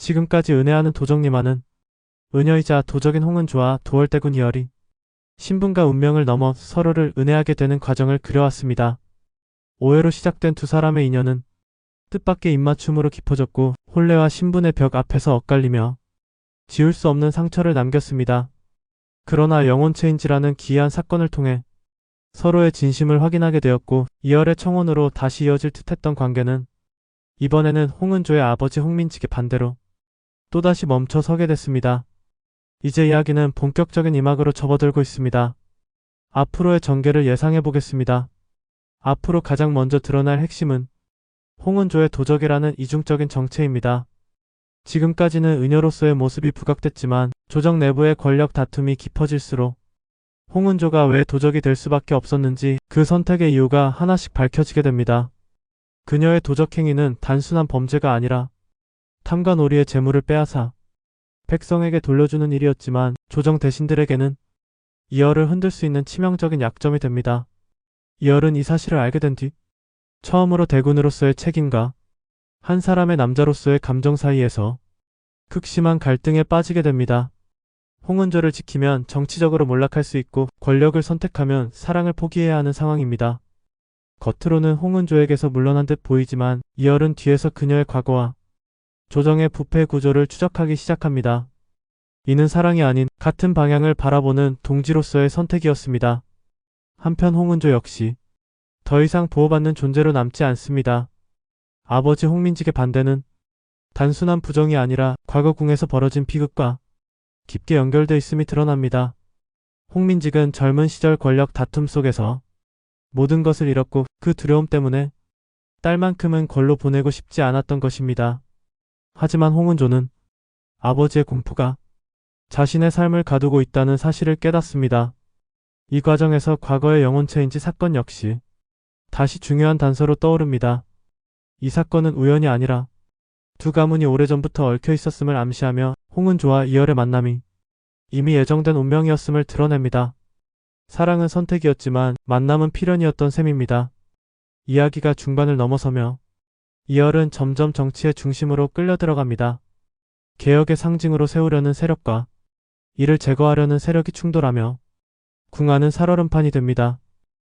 지금까지 은혜하는 도적님와는 은여이자 도적인 홍은조와 도월대군 이열이 신분과 운명을 넘어 서로를 은혜하게 되는 과정을 그려왔습니다. 오해로 시작된 두 사람의 인연은 뜻밖의 입맞춤으로 깊어졌고 혼례와 신분의 벽 앞에서 엇갈리며 지울 수 없는 상처를 남겼습니다. 그러나 영혼체인지라는 기이한 사건을 통해 서로의 진심을 확인하게 되었고 이열의 청혼으로 다시 이어질 듯했던 관계는 이번에는 홍은조의 아버지 홍민직의 반대로 또다시 멈춰 서게 됐습니다. 이제 이야기는 본격적인 이막으로 접어들고 있습니다. 앞으로의 전개를 예상해 보겠습니다. 앞으로 가장 먼저 드러날 핵심은 홍은조의 도적이라는 이중적인 정체입니다. 지금까지는 은여로서의 모습이 부각됐지만 조정 내부의 권력 다툼이 깊어질수록 홍은조가 왜 도적이 될 수밖에 없었는지 그 선택의 이유가 하나씩 밝혀지게 됩니다. 그녀의 도적 행위는 단순한 범죄가 아니라 탐과 놀이의 재물을 빼앗아 백성에게 돌려주는 일이었지만 조정 대신들에게는 이열을 흔들 수 있는 치명적인 약점이 됩니다. 이열은 이 사실을 알게 된 뒤 처음으로 대군으로서의 책임과 한 사람의 남자로서의 감정 사이에서 극심한 갈등에 빠지게 됩니다. 홍은조를 지키면 정치적으로 몰락할 수 있고 권력을 선택하면 사랑을 포기해야 하는 상황입니다. 겉으로는 홍은조에게서 물러난 듯 보이지만 이열은 뒤에서 그녀의 과거와 조정의 부패 구조를 추적하기 시작합니다. 이는 사랑이 아닌 같은 방향을 바라보는 동지로서의 선택이었습니다. 한편 홍은조 역시 더 이상 보호받는 존재로 남지 않습니다. 아버지 홍민직의 반대는 단순한 부정이 아니라 과거 궁에서 벌어진 비극과 깊게 연결돼 있음이 드러납니다. 홍민직은 젊은 시절 권력 다툼 속에서 모든 것을 잃었고 그 두려움 때문에 딸만큼은 걸로 보내고 싶지 않았던 것입니다. 하지만 홍은조는 아버지의 공포가 자신의 삶을 가두고 있다는 사실을 깨닫습니다. 이 과정에서 과거의 영혼체인지 사건 역시 다시 중요한 단서로 떠오릅니다. 이 사건은 우연이 아니라 두 가문이 오래전부터 얽혀 있었음을 암시하며 홍은조와 이열의 만남이 이미 예정된 운명이었음을 드러냅니다. 사랑은 선택이었지만 만남은 필연이었던 셈입니다. 이야기가 중반을 넘어서며 이열은 점점 정치의 중심으로 끌려 들어갑니다. 개혁의 상징으로 세우려는 세력과 이를 제거하려는 세력이 충돌하며 궁하는 살얼음판이 됩니다.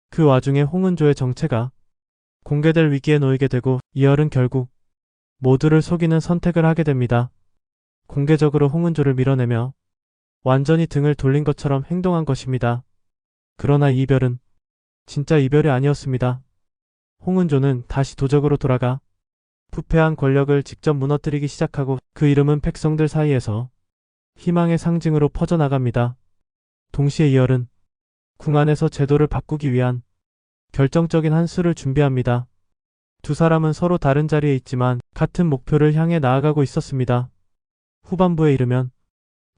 그 와중에 홍은조의 정체가 공개될 위기에 놓이게 되고 이열은 결국 모두를 속이는 선택을 하게 됩니다. 공개적으로 홍은조를 밀어내며 완전히 등을 돌린 것처럼 행동한 것입니다. 그러나 이 이별은 진짜 이별이 아니었습니다. 홍은조는 다시 도적으로 돌아가 부패한 권력을 직접 무너뜨리기 시작하고 그 이름은 백성들 사이에서 희망의 상징으로 퍼져나갑니다. 동시에 이열은 궁 안에서 제도를 바꾸기 위한 결정적인 한 수를 준비합니다. 두 사람은 서로 다른 자리에 있지만 같은 목표를 향해 나아가고 있었습니다. 후반부에 이르면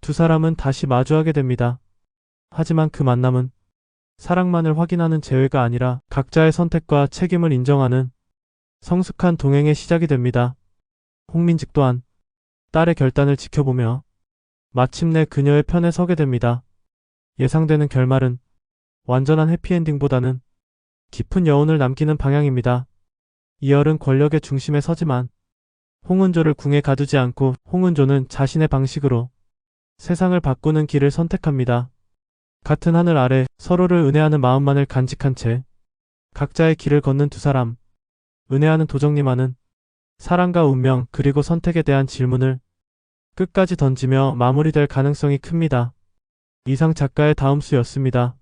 두 사람은 다시 마주하게 됩니다. 하지만 그 만남은 사랑만을 확인하는 재회가 아니라 각자의 선택과 책임을 인정하는 성숙한 동행의 시작이 됩니다. 홍민직 또한 딸의 결단을 지켜보며 마침내 그녀의 편에 서게 됩니다. 예상되는 결말은 완전한 해피엔딩보다는 깊은 여운을 남기는 방향입니다. 이열은 권력의 중심에 서지만 홍은조를 궁에 가두지 않고 홍은조는 자신의 방식으로 세상을 바꾸는 길을 선택합니다. 같은 하늘 아래 서로를 은혜하는 마음만을 간직한 채 각자의 길을 걷는 두 사람. 은혜하는 도적님와는 사랑과 운명 그리고 선택에 대한 질문을 끝까지 던지며 마무리될 가능성이 큽니다. 이상 작가의 다음 수였습니다.